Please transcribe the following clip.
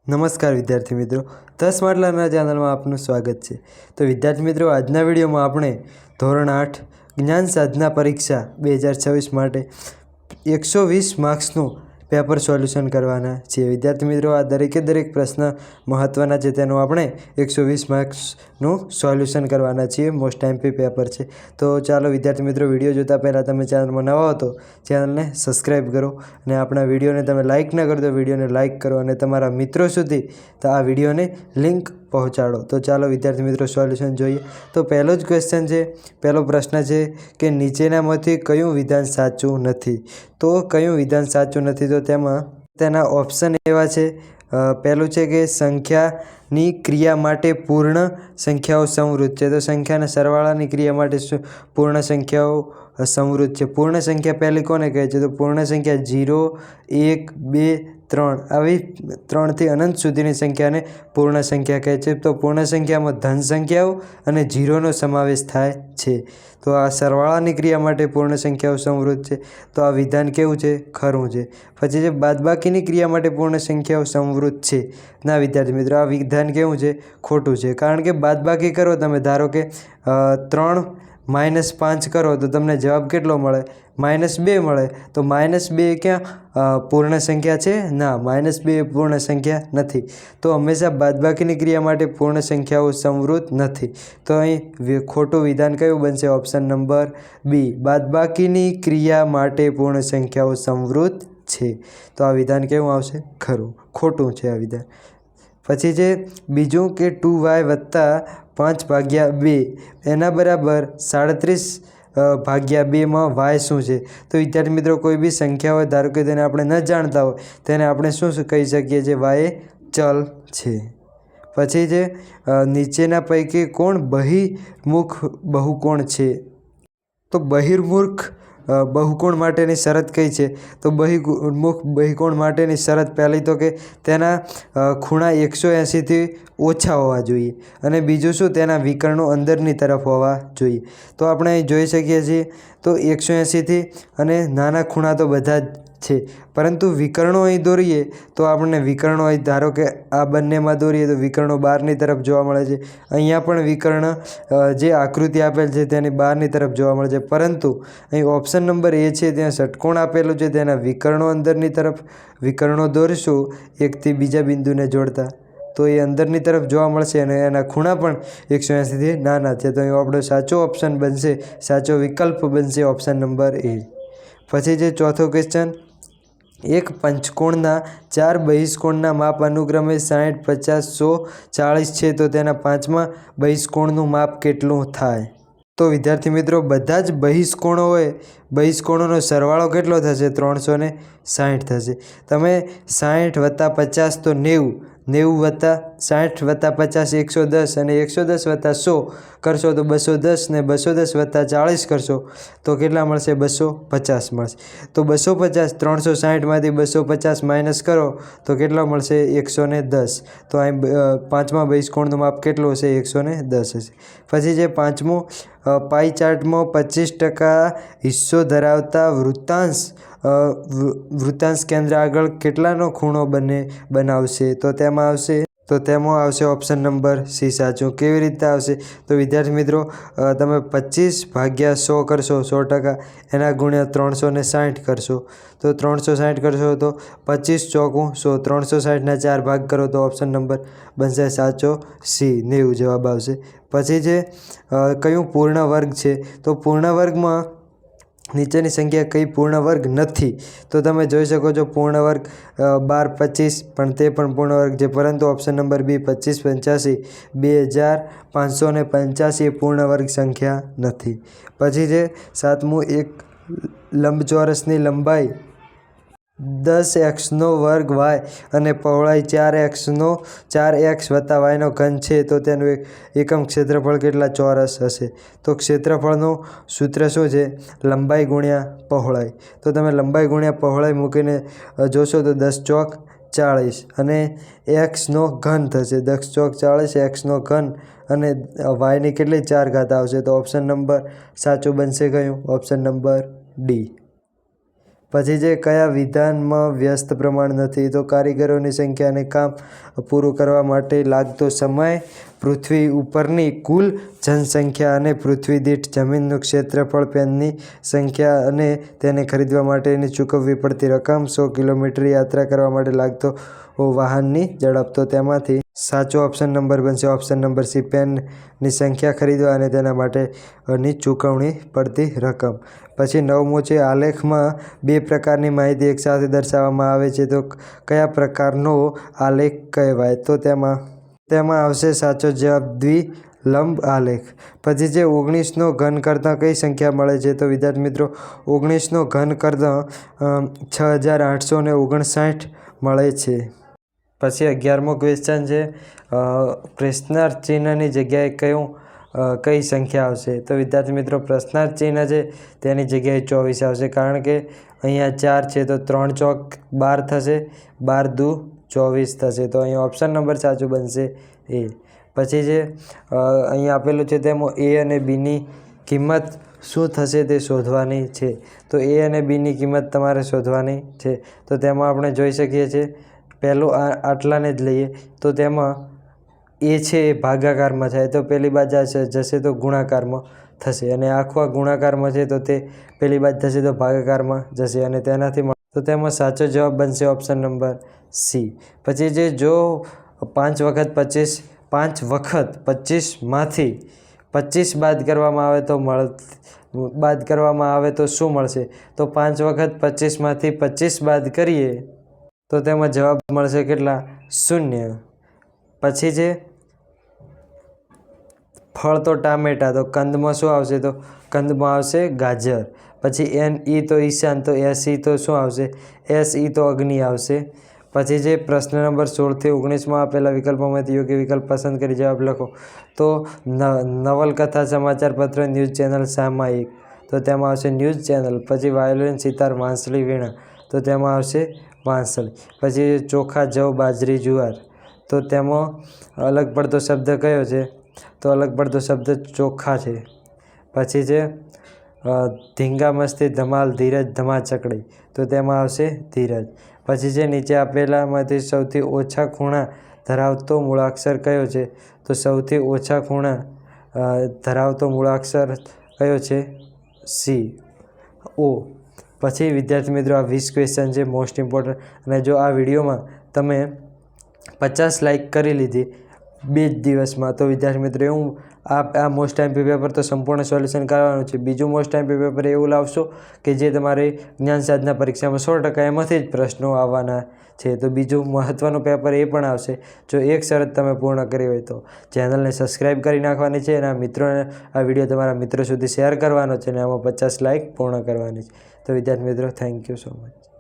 નમસ્કાર વિદ્યાર્થી મિત્રો, 10 સ્માર્ટ લર્નર ચેનલમાં આપનું સ્વાગત છે। તો વિદ્યાર્થી મિત્રો, આજના વિડીયોમાં આપણે ધોરણ 8 જ્ઞાન સાધના પરીક્ષા 2026 માટે 120 માર્ક્સનું પેપર સોલ્યુશન કરવાના છીએ। વિદ્યાર્થી મિત્રો, આ દરેક પ્રશ્ન મહત્ત્વના છે, તેનું આપણે 120 માર્ક્સનું સોલ્યુશન કરવાના છીએ। મોસ્ટ એમપી પેપર છે। તો ચાલો વિદ્યાર્થી મિત્રો, વિડીયો જોતા પહેલાં તમે ચેનલમાં નવા હો તો ચેનલને સબસ્ક્રાઈબ કરો અને આપણા વિડીયોને તમે લાઇક ન કરો તો વિડીયોને લાઇક કરો અને તમારા મિત્રો સુધી તો આ વિડીયોને લિંક પહોંચાડો। તો ચાલો વિદ્યાર્થી મિત્રો, સોલ્યુશન જોઈએ। તો પહેલો જ ક્વેશ્ચન છે, પહેલો પ્રશ્ન છે કે નીચેનામાંથી કયું વિધાન સાચું નથી? તો કયું વિધાન સાચું નથી? તો તેમાં તેના ઓપ્શન એવા છે, પહેલું છે કે સંખ્યાની ક્રિયા માટે પૂર્ણ સંખ્યાઓ સમૃદ્ધ છે। તો સંખ્યાના સરવાળાની ક્રિયા માટે પૂર્ણ સંખ્યાઓ સમૃદ્ધ છે। પૂર્ણ સંખ્યા પહેલી કોને કહે છે? તો પૂર્ણ સંખ્યા 0, 1, 2, 3 આવી 3 થી અનંત સુધીની સંખ્યાને પૂર્ણ સંખ્યા કહે છે। તો પૂર્ણ સંખ્યામાં ધન સંખ્યાઓ અને 0નો સમાવેશ થાય છે। તો આ સરવાળાની ક્રિયા માટે પૂર્ણ સંખ્યાઓ સમૃદ્ધ છે। તો આ વિધાન કેવું છે? ખરું છે। પછી જે બાદબાકીની ક્રિયા માટે પૂર્ણ સંખ્યાઓ સમૃદ્ધ છે, ના વિદ્યાર્થી મિત્રો, આ વિધાન કેવું છે? ખોટું છે। કારણ કે બાદબાકી કરો તમે, ધારો કે 3 - 5 કરો તો તમને જવાબ કેટલો મળે? -2 મળે। તો -2 ક્યાં પૂર્ણ સંખ્યા છે? ના, -2 પૂર્ણ સંખ્યા નથી। તો હંમેશા બાદબાકીની ક્રિયા માટે પૂર્ણ સંખ્યાઓ સમૃદ્ધ નથી। તો અહીં ખોટું વિધાન કયું બનશે? ઓપ્શન નંબર બી, બાદબાકીની ક્રિયા માટે પૂર્ણ સંખ્યાઓ સમૃદ્ધ છે। તો આ વિધાન કેવું આવશે? ખરું। ખોટું છે આ વિધાન। પછી છે બીજું કે 2y + 5/2 એના બરાબર 37/2 માં y શું છે? તો વિદ્યાર્થી મિત્રો, કોઈ બી સંખ્યા હોય, ધારો કે તેને આપણે ન જાણતા હોય, તેને આપણે શું કહી શકીએ છીએ? y એ ચલ છે। પછી છે નીચેના પૈકી કોણ બહિર્મુખ બહુકોણ છે? તો બહિર્મુખ બહુકોણ માટેની શરત કઈ છે? તો બહિર્મુખ બહુકોણ માટેની શરત પહેલી તો કે તેના ખૂણા 180થી ઓછા હોવા જોઈએ અને બીજું શું? તેના વિકર્ણો અંદરની તરફ હોવા જોઈએ। તો આપણે અહીં જોઈ શકીએ છીએ તો 180થી અને નાના ખૂણા તો બધા જ છે, પરંતુ વિકર્ણો અહીં દોરીએ તો આપણને વિકર્ણો અહીં, ધારો કે આ બંનેમાં દોરીએ તો વિકર્ણો બહારની તરફ જોવા મળે છે। અહીંયા પણ વિકર્ણ જે આકૃતિ આપેલ છે તેની બહારની તરફ જોવા મળે છે, પરંતુ અહીં ઓપ્શન નંબર એ છે, ત્યાં ષટકોણ આપેલું છે, તેના વિકર્ણો અંદરની તરફ વિકર્ણો દોરીશું એકથી બીજા બિંદુને જોડતા, તો એ અંદરની તરફ જોવા મળશે અને એના ખૂણા પણ 180થી નાના છે। તો અહીં આપણો સાચો ઓપ્શન બનશે, સાચો વિકલ્પ બનશે ઓપ્શન નંબર એ। પછી જે ચોથો ક્વેશ્ચન, એક પંચકોણના 4 બહિષ્કોણના માપ અનુક્રમે 60, 50, 100, 40 છે, તો તેના 5મા બહિષ્કોણનું માપ કેટલું થાય? તો વિદ્યાર્થી મિત્રો, બધા જ બહિષ્કોણો હોય, બહિષ્કોણોનો સરવાળો કેટલો થશે? 360 થશે। તમે 60 + 50 તો 90, 90 + 60 + 50 110 અને 110 + 100 કરશો તો 210 ને 210 + 40 કરશો તો કેટલા મળશે? 250 મળશે। તો 250, 360માંથી 250 માઇનસ કરો તો કેટલો મળશે? 110। તો અહીં 5મા બહિષ્કોણનું માપ કેટલું હશે? 110 હશે। પછી જે પાંચમું, પાઈ ચાર્ટમાં 25% હિસ્સો ધરાવતા વૃત્તાંશ કેન્દ્ર આગળ કેટલાનો ખૂણો બનાવશે? તો તેમાં આવશે ઓપ્શન નંબર સી સાચું। કેવી રીતે આવશે? તો વિદ્યાર્થી મિત્રો, તમે 25/100 કરશો, 100%, એના ગુણ્યા 360 કરશો તો 360 કરશો તો 25 ચોકું 100, 360ના 4 ભાગ કરો તો ઓપ્શન નંબર બનશે સાચો સી, 90 જવાબ આવશે। પછી જે કયું પૂર્ણ વર્ગ છે? તો પૂર્ણ વર્ગમાં નીચેની સંખ્યા કઈ પૂર્ણ વર્ગ નથી? તો તમે જોઈ શકો છો પૂર્ણ વર્ગ 12, 25 પણ તે પણ પૂર્ણ વર્ગ છે, પરંતુ ઓપ્શન નંબર બી 2585, 2585 એ પૂર્ણ વર્ગ સંખ્યા નથી। પછી છે સાતમું, એક લંબચોરસની લંબાઈ 10x² y અને પહોળાઈ 4x + y નો ઘન છે, તો તેનું એકમ ક્ષેત્રફળ કેટલા ચોરસ હશે? તો ક્ષેત્રફળનું સૂત્ર શું છે? લંબાઈ ગુણ્યા પહોળાઈ। તો તમે લંબાઈ ગુણ્યા પહોળાઈ મૂકીને જોશો તો 10 ચોક 40 અને x નો ઘન થશે, 10 ચોક 40 x નો ઘન અને yની કેટલી 4 ઘાત આવશે? તો ઓપ્શન નંબર સાચું બનશે કયું? Option number D. પછી જે કયા વિધાનમાં વ્યસ્ત પ્રમાણ નથી, તો કારીગરોની સંખ્યા અને કામ પૂરું કરવા માટે લાગતો સમય, પૃથ્વી ઉપરની કુલ જનસંખ્યા અને પૃથ્વી દીઠ જમીનનું ક્ષેત્રફળ, પેનની સંખ્યા અને તેને ખરીદવા માટેની ચૂકવવી પડતી રકમ, 100 કિલોમીટર યાત્રા કરવા માટે લાગતો વાહનની ઝડપ. તો તેમાંથી સાચો ઓપ્શન નંબર બનશે ઓપ્શન નંબર સી, પેનની સંખ્યા ખરીદવા અને તેના માટેની ચૂકવણી પડતી રકમ. પછી 9મો છે, આલેખમાં બે પ્રકારની માહિતી એકસાથે દર્શાવવામાં આવે છે, તો કયા પ્રકારનો આલેખ કહેવાય? તો તેમાં આવશે સાચો જવાબ દ્વિલંબ આલેખ. પછી જે 19નો ઘન કરતાં કઈ સંખ્યા મળે છે? તો વિદ્યાર્થી મિત્રો 19નો ઘન કરતાં 6859 મળે છે. પછી 11મો ક્વેશ્ચન છે, પ્રશ્નાર્થ ચિહ્નની જગ્યાએ કઈ સંખ્યા આવશે? તો વિદ્યાર્થી મિત્રો પ્રશ્નાર્થ ચિહ્ન છે તેની જગ્યાએ 24 આવશે, કારણ કે અહીંયા 4 છે તો 3 ચોક 12 થશે, 12 દુ 24 થશે. તો અહીંયા ઓપ્શન નંબર સાચું બનશે એ. પછી જે અહીંયા આપેલું છે તેમાં એ અને બીની કિંમત શું થશે તે શોધવાની છે. તો એ અને બીની કિંમત તમારે શોધવાની છે. તો તેમાં આપણે જોઈ શકીએ છીએ, પહેલું આટલાને જ લઈએ તો તેમાં એ છે એ ભાગાકારમાં થાય તો પહેલી બાજુ જશે તો ગુણાકારમાં થશે, અને આખો ગુણાકારમાં છે તો તે પહેલી બાજુ થશે તો ભાગાકારમાં જશે, અને તેનાથી તો તેમાં સાચો જવાબ બનશે ઓપ્શન નંબર સી. પછી જે જો 5 વખત 25માંથી 25 બાદ કરવામાં આવે તો શું મળશે? તો 5 વખત 25માંથી 25 બાદ કરીએ તો તેમાં જવાબ મળશે કેટલા? 0. પછી જે ફળ તો ટામેટા, તો કંદમાં શું આવશે? તો કંદમાં આવશે ગાજર. પછી NE તો ઈશાન, તો SE તો શું આવશે? SE તો અગ્નિ આવશે. પછી જે પ્રશ્ન નંબર 16થી 19માં આપેલા વિકલ્પોમાંથી યોગ્ય વિકલ્પ પસંદ કરી જવાબ લખો. તો નવલકથા, સમાચાર પત્ર, ન્યૂઝ ચેનલ, સામાયિક, તો તેમાં આવશે ન્યૂઝ ચેનલ. પછી વાયોલિન, સિતાર, વાંસળી, વીણા, તો તેમાં આવશે વાંસળી. પછી ચોખા, જવ, બાજરી, જુવાર, તો તેમાં અલગ પડતો શબ્દ કયો છે? તો અલગ પડતો શબ્દ ચોખા છે. પછી જે ધીંગા, મસ્તી, ધમાલ, ધીરજ, ધમાચકડી, તો તેમાં આવશે ધીરજ. પછી જે નીચે આપેલામાંથી સૌથી ઓછા ખૂણા ધરાવતો મૂળાક્ષર કયો છે? તો સૌથી ઓછા ખૂણા ધરાવતો મૂળાક્ષર કયો છે? સી, ઓ. પછી વિદ્યાર્થી મિત્રો આ 20 ક્વેશ્ચન છે મોસ્ટ ઇમ્પોર્ટન્ટ, અને જો આ વિડીયોમાં તમે 50 લાઇક કરી લીધી 2 જ દિવસમાં, તો વિદ્યાર્થી મિત્રો એવું આ મોસ્ટ ટાઈમ પેપર તો સંપૂર્ણ સોલ્યુશન કરવાનું છે. બીજું મોસ્ટ ટાઈમ પેપર એવું લાવશો કે જે તમારી જ્ઞાન સાધના પરીક્ષામાં 100% એમાંથી જ પ્રશ્નો આવવાના છે. તો બીજું મહત્ત્વનું પેપર એ પણ આવશે જો એક શરત તમે પૂર્ણ કરી હોય તો. ચેનલને સબસ્ક્રાઈબ કરી નાખવાની છે, અને આ વિડીયો તમારા મિત્રો સુધી શેર કરવાનો છે, અને આમાં 50 લાઇક પૂર્ણ કરવાની છે. તો વિદ્યાર્થી મિત્રો થેન્ક યુ સો મચ.